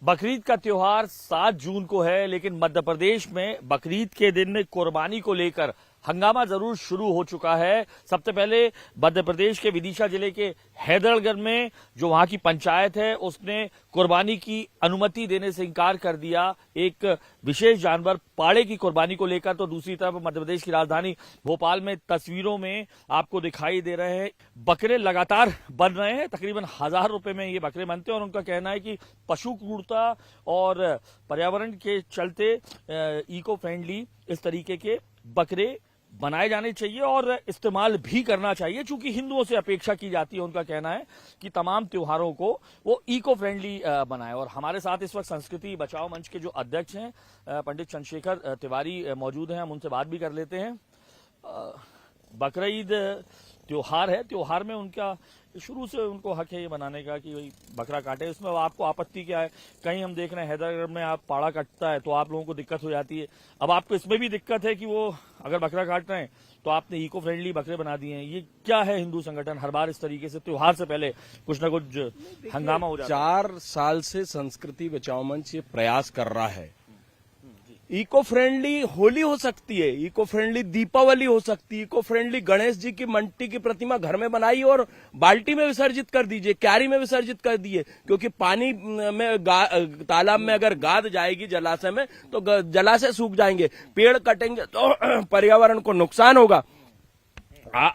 बकरीद का त्योहार 7 जून को है, लेकिन मध्य प्रदेश में बकरीद के दिन कुर्बानी को लेकर हंगामा जरूर शुरू हो चुका है। सबसे पहले मध्य प्रदेश के विदिशा जिले के हैदरगढ़ में जो वहां की पंचायत है उसने कुर्बानी की अनुमति देने से इनकार कर दिया एक विशेष जानवर पाड़े की कुर्बानी को लेकर। तो दूसरी तरफ मध्य प्रदेश की राजधानी भोपाल में तस्वीरों में आपको दिखाई दे रहे हैं बकरे लगातार बन रहे हैं। तकरीबन 1000 रुपए में ये बकरे बनते हैं और उनका कहना है कि पशु क्रूरता और पर्यावरण के चलते इको फ्रेंडली इस तरीके के बकरे बनाए जाने चाहिए और इस्तेमाल भी करना चाहिए। चूंकि हिंदुओं से अपेक्षा की जाती है, उनका कहना है कि तमाम त्योहारों को वो इको फ्रेंडली बनाए। और हमारे साथ इस वक्त संस्कृति बचाओ मंच के जो अध्यक्ष हैं पंडित चंद्रशेखर तिवारी मौजूद हैं, हम उनसे बात भी कर लेते हैं। बकरीद त्योहार है, त्योहार में उनका शुरू से उनको हक है ये बनाने का कि भाई बकरा काटे। इसमें आपको आपत्ति क्या है? कहीं हम देख रहे हैं हैदरगढ़ में आप पाड़ा कटता है तो आप लोगों को दिक्कत हो जाती है, अब आपको इसमें भी दिक्कत है कि वो अगर बकरा काट रहे हैं तो आपने इको फ्रेंडली बकरे बना दिए हैं। ये क्या है? हिंदू संगठन हर बार इस तरीके से त्योहार से पहले कुछ न कुछ हंगामा हो जाता है। 4 साल से संस्कृति बचाओ मंच ये प्रयास कर रहा है। इको फ्रेंडली होली हो सकती है, इको फ्रेंडली दीपावली हो सकती है, इको फ्रेंडली गणेश जी की मिट्टी की प्रतिमा घर में बनाई और बाल्टी में विसर्जित कर दीजिए, क्यारी में विसर्जित कर दीजिए। क्योंकि पानी में तालाब में अगर गाद जाएगी जलाशय में तो जलाशय सूख जाएंगे, पेड़ कटेंगे तो पर्यावरण को नुकसान होगा।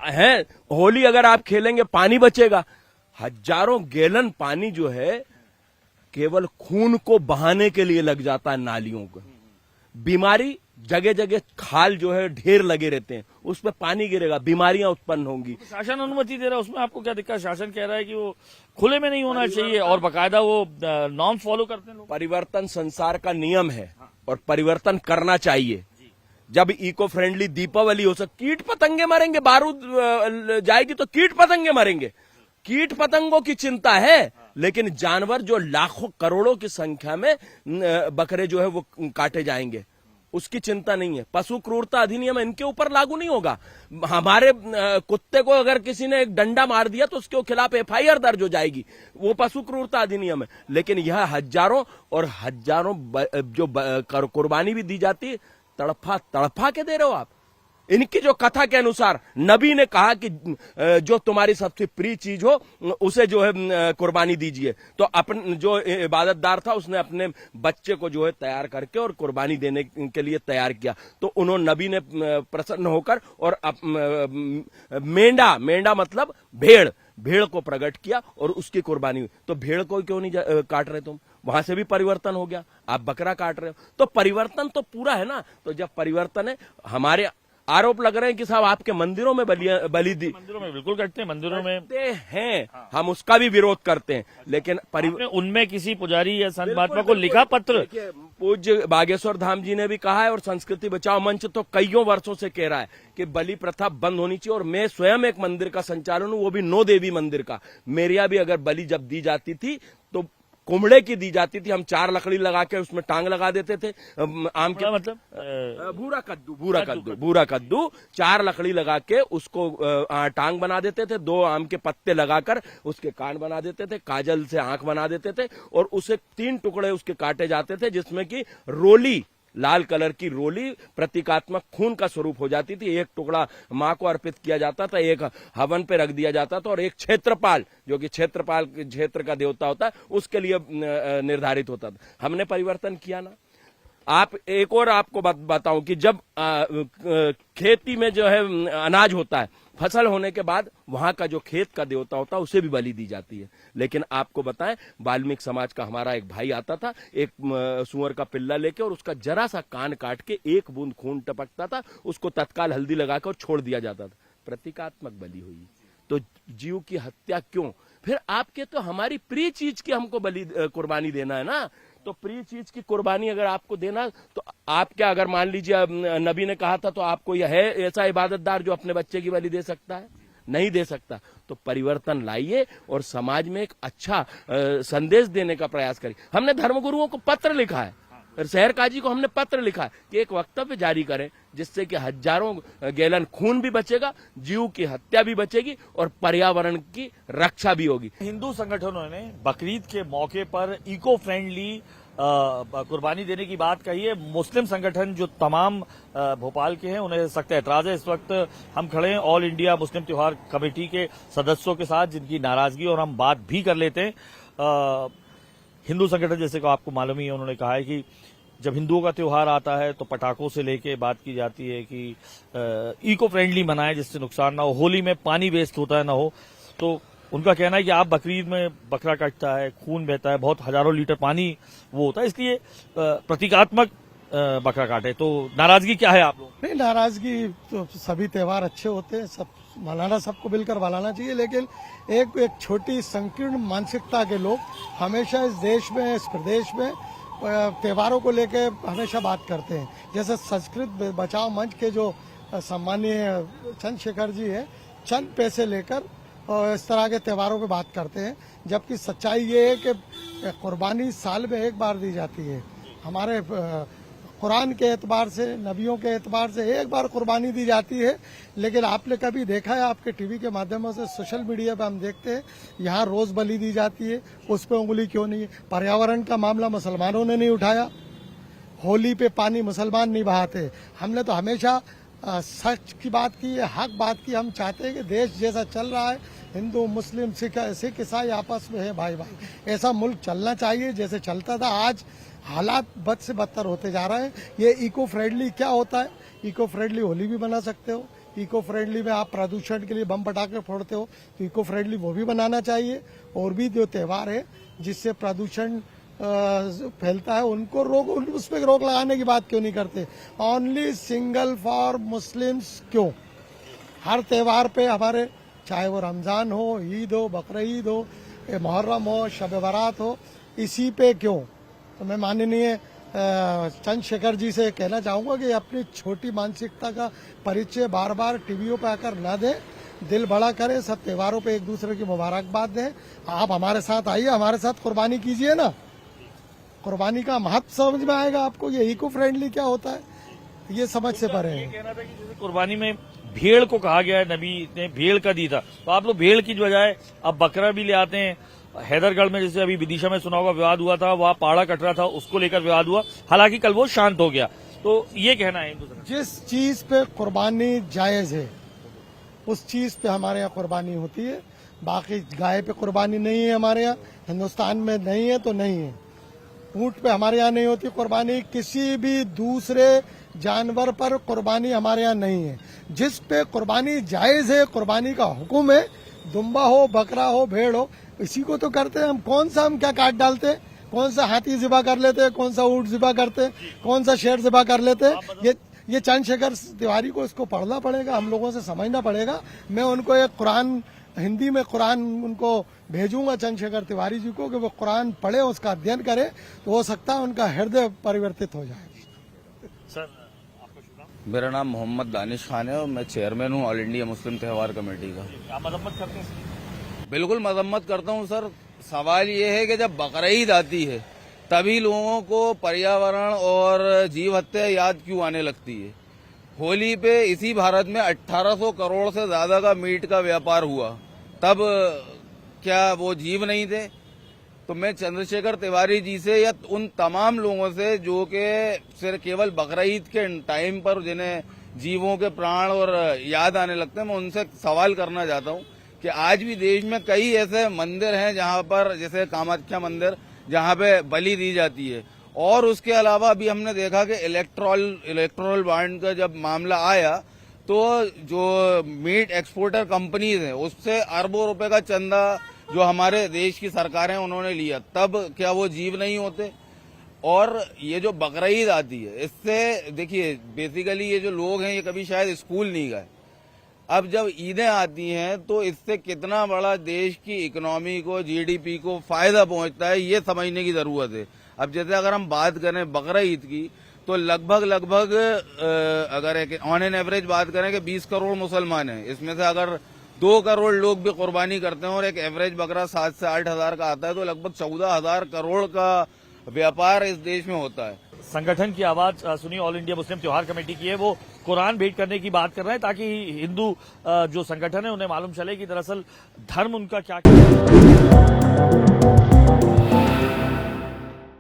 है होली अगर आप खेलेंगे पानी बचेगा। हजारों गैलन पानी जो है केवल खून को बहाने के लिए लग जाता है नालियों को। बीमारी जगह जगह खाल जो है ढेर लगे रहते हैं, उस पर पानी गिरेगा, बीमारियां उत्पन्न होंगी। शासन अनुमति दे रहा है, उसमें आपको क्या दिक्कत? शासन कह रहा है कि वो खुले में नहीं होना चाहिए और बाकायदा वो नॉर्म फॉलो करते हैं लोग। परिवर्तन संसार का नियम है और परिवर्तन करना चाहिए। जब इको फ्रेंडली दीपावली हो सकती, कीट पतंगे मरेंगे, बारूद जाएगी तो कीट पतंगे मरेंगे। कीट पतंगों की चिंता है, लेकिन जानवर जो लाखों करोड़ों की संख्या में बकरे जो है वो काटे जाएंगे उसकी चिंता नहीं है। पशु क्रूरता अधिनियम इनके ऊपर लागू नहीं होगा। हमारे कुत्ते को अगर किसी ने एक डंडा मार दिया तो उसके खिलाफ एफआईआर दर्ज हो जाएगी, वो पशु क्रूरता अधिनियम है। लेकिन यह हजारों और हजारों जो कुर्बानी भी दी जाती है, तड़फा तड़फा के दे रहे हो आप। इनकी जो कथा के अनुसार नबी ने कहा कि जो तुम्हारी सबसे प्रिय चीज हो उसे जो है कुर्बानी दीजिए। तो अपन जो इबादतदार था उसने अपने बच्चे को जो है तैयार करके और कुर्बानी देने के लिए तैयार किया। तो उन्होंने नबी ने प्रसन्न होकर और मेंढा मतलब भेड़ को प्रकट किया और उसकी कुर्बानी हुई। तो भेड़ को क्यों नहीं काट रहे तुम? वहां से भी परिवर्तन हो गया, आप बकरा काट रहे हो। तो परिवर्तन तो पूरा है ना। तो जब परिवर्तन है, हमारे आरोप लग रहे हैं कि साहब आपके मंदिरों में बलि दी। मंदिरों में बिल्कुल करते हैं, मंदिरों में हैं, हम उसका भी विरोध करते हैं। लेकिन उनमें किसी पुजारी या संत महात्मा को लिखा पत्र? पूज्य बागेश्वर धाम जी ने भी कहा है और संस्कृति बचाओ मंच तो कईयों वर्षों से कह रहा है कि बलि प्रथा बंद होनी चाहिए। और मैं स्वयं एक मंदिर का संचालन हूं, वो भी 9 देवी मंदिर का। मेरे यहाँ भी अगर बलि जब दी जाती थी तो कुमड़े की दी जाती थी। हम 4 लकड़ी लगा के उसमें टांग लगा देते थे। आम के मतलब भूरा कद्दू 4 लकड़ी लगा के उसको टांग बना देते थे। 2 आम के पत्ते लगाकर उसके कान बना देते थे, काजल से आंख बना देते थे और उसे 3 टुकड़े उसके काटे जाते थे, जिसमें कि रोली, लाल कलर की रोली प्रतीकात्मक खून का स्वरूप हो जाती थी। एक टुकड़ा मां को अर्पित किया जाता था, एक हवन पे रख दिया जाता था और एक क्षेत्रपाल, जो कि क्षेत्र का देवता होता है, उसके लिए निर्धारित होता था। हमने परिवर्तन किया ना। आप एक और आपको बताऊं कि जब खेती में जो है अनाज होता है, फसल होने के बाद वहां का जो खेत का देवता होता है उसे भी बलि दी जाती है। लेकिन आपको बताएं, वाल्मीकि समाज का हमारा एक भाई आता था एक सुअर का पिल्ला लेके और उसका जरा सा कान काट के 1 बूंद खून टपकता था, उसको तत्काल हल्दी लगाकर छोड़ दिया जाता था। प्रतीकात्मक बलि हुई। तो जीव की हत्या क्यों? फिर आपके तो हमारी प्रिय चीज की हमको कुर्बानी देना है ना। तो प्रिय चीज की कुर्बानी अगर आपको देना, तो आप क्या, अगर मान लीजिए नबी ने कहा था, तो आपको यह है ऐसा इबादतदार जो अपने बच्चे की बलि दे सकता है? नहीं दे सकता। तो परिवर्तन लाइए और समाज में एक अच्छा संदेश देने का प्रयास करिए। हमने धर्मगुरुओं को पत्र लिखा है, शहर काजी को हमने पत्र लिखा है कि एक वक्तव्य जारी करें जिससे कि हजारों गैलन खून भी बचेगा, जीव की हत्या भी बचेगी और पर्यावरण की रक्षा भी होगी। हिंदू संगठनों ने बकरीद के मौके पर इको फ्रेंडली कुर्बानी देने की बात कही है। मुस्लिम संगठन जो तमाम भोपाल के हैं उन्हें सख्त ऐतराज है। इस वक्त हम खड़े हैं ऑल इंडिया मुस्लिम त्योहार कमेटी के सदस्यों के साथ, जिनकी नाराजगी और हम बात भी कर लेते हैं। हिंदू संगठन जैसे को आपको मालूम ही है, उन्होंने कहा है कि जब हिंदुओं का त्योहार आता है तो पटाखों से लेके बात की जाती है कि इको फ्रेंडली मनाएं जिससे नुकसान ना हो, होली में पानी वेस्ट होता है ना हो। तो उनका कहना है कि आप बकरीद में बकरा कटता है, खून बहता है, बहुत हजारों लीटर पानी वो होता है, इसलिए प्रतीकात्मक बकरा काटे। तो नाराजगी क्या है आप लोग? नहीं, नाराजगी तो सभी त्योहार अच्छे होते हैं, सब मनाना, सबको मिलकर मनाना चाहिए, लेकिन एक छोटी संकीर्ण मानसिकता के लोग हमेशा इस देश में, इस प्रदेश में त्योहारों को लेके हमेशा बात करते हैं। जैसे संस्कृत बचाओ मंच के जो सम्मानीय चंद्रशेखर जी है, चंद पैसे लेकर और इस तरह के त्योहारों पे बात करते हैं, जबकि सच्चाई ये है कि कुर्बानी साल में एक बार दी जाती है। हमारे कुरान के एतबार से, नबियों के एतबार से एक बार कुर्बानी दी जाती है। लेकिन आपने कभी देखा है, आपके टीवी के माध्यमों से, सोशल मीडिया पे हम देखते हैं, यहाँ रोज बलि दी जाती है, उस पर उंगली क्यों नहीं है? पर्यावरण का मामला मुसलमानों ने नहीं उठाया, होली पे पानी मुसलमान नहीं बहाते। हमने तो हमेशा सच की बात की है, हक बात की। हम चाहते हैं कि देश जैसा चल रहा है, हिंदू मुस्लिम सिख ईसाई आपस में है भाई भाई, ऐसा मुल्क चलना चाहिए जैसे चलता था। आज हालात बद से बदतर होते जा रहे हैं। ये इको फ्रेंडली क्या होता है? इको फ्रेंडली होली भी बना सकते हो, इको फ्रेंडली में आप प्रदूषण के लिए बम पटाखे फोड़ते हो तो इको फ्रेंडली वो भी बनाना चाहिए। और भी जो त्यौहार है जिससे प्रदूषण फैलता है उनको रोक, उस पर रोक लगाने की बात क्यों नहीं करते? ओनली सिंगल फॉर मुस्लिम्स क्यों? हर त्यौहार पे हमारे, चाहे वो रमजान हो, ईद हो, बकरीद हो, मुहर्रम हो, शब बारात हो, इसी पे क्यों? तो मैं माननीय चंद्रशेखर जी से कहना चाहूंगा कि अपनी छोटी मानसिकता का परिचय बार बार टीवियों पर आकर न दें, दिल बड़ा करें, सब त्योहारों पे एक दूसरे की मुबारकबाद दें। आप हमारे साथ आइए, हमारे साथ कुर्बानी कीजिए ना, कुर्बानी का महत्व समझ में आएगा आपको। ये इको फ्रेंडली क्या होता है, ये समझ से परे है। कहना था कि जैसे कुर्बानी में भेड़ को कहा गया है, नबी ने भेड़ का दी था, तो आप लोग भेड़ की बजाय अब बकरा भी ले आते हैं। हैदरगढ़ में जैसे अभी विदिशा में सुना होगा विवाद हुआ था, वहां पाड़ा कट रहा था, उसको लेकर विवाद हुआ, हालांकि कल वो शांत हो गया। तो ये कहना है जिस चीज पे कुर्बानी जायज है उस चीज पे हमारे यहाँ कुर्बानी होती है। बाकी गाय पे कुर्बानी नहीं है हमारे यहाँ, हिंदुस्तान में नहीं है तो नहीं है। ऊंट पे हमारे यहाँ नहीं होती कुर्बानी, किसी भी दूसरे जानवर पर कुर्बानी हमारे यहाँ नहीं है। जिस पे कुर्बानी जायज है, कुर्बानी का हुक्म है, दुम्बा हो, बकरा हो, भेड़ हो, इसी को तो करते हैं हम। कौन सा हम क्या काट डालते हैं? कौन सा हाथी जिबा कर लेते हैं, कौन सा ऊंट जिबा करते हैं, कौन सा शेर जिबा कर लेते हैं? ये चंद्रशेखर तिवारी को इसको पढ़ना पड़ेगा, हम लोगों से समझना पड़ेगा। मैं उनको एक कुरान, हिंदी में कुरान उनको भेजूंगा चंद्रशेखर तिवारी जी को कि वो कुरान पढ़े, उसका अध्ययन करे, तो हो सकता है उनका हृदय परिवर्तित हो जाए। सर, मेरा नाम मोहम्मद दानिश खान है और मैं चेयरमैन हूँ ऑल इंडिया मुस्लिम त्योहार कमेटी का। आप मजम्मत करते हैं? बिल्कुल मजम्मत करता हूँ सर। सवाल ये है कि जब बकरीद आती है तभी लोगों को पर्यावरण और जीव हत्या याद क्यों आने लगती है? होली पे इसी भारत में 1800 करोड़ से ज्यादा का मीट का व्यापार हुआ, तब क्या वो जीव नहीं थे? तो मैं चंद्रशेखर तिवारी जी से या उन तमाम लोगों से जो कि सिर्फ केवल बकरीद के टाइम पर जिन्हें जीवों के प्राण और याद आने लगते हैं, मैं उनसे सवाल करना चाहता हूं कि आज भी देश में कई ऐसे मंदिर हैं जहां पर, जैसे कामाख्या मंदिर, जहां पे बलि दी जाती है। और उसके अलावा अभी हमने देखा कि इलेक्ट्रोल बॉन्ड का जब मामला आया तो जो मीट एक्सपोर्टर कंपनीज हैं उससे अरबों रुपए का चंदा जो हमारे देश की सरकारें उन्होंने लिया, तब क्या वो जीव नहीं होते? और ये जो बकरीद आती है, इससे देखिए बेसिकली ये जो लोग हैं ये कभी शायद स्कूल नहीं गए। अब जब ईदें आती हैं तो इससे कितना बड़ा देश की इकोनॉमी को, जीडीपी को फायदा पहुंचता है, ये समझने की जरूरत है। अब जैसे अगर हम बात करें बकरीद की तो लगभग अगर ऑन एन एवरेज बात करें कि 20 करोड़ मुसलमान हैं, इसमें से अगर 2 करोड़ लोग भी कुर्बानी करते हैं और एक एवरेज बकरा 7 से 8 हजार का आता है, तो लगभग 14,000 करोड़ का व्यापार इस देश में होता है। संगठन की आवाज सुनी, ऑल इंडिया मुस्लिम त्योहार कमेटी की है, वो कुरान भेंट करने की बात कर रहे हैं ताकि हिंदू जो संगठन है उन्हें मालूम चले कि दरअसल धर्म उनका क्या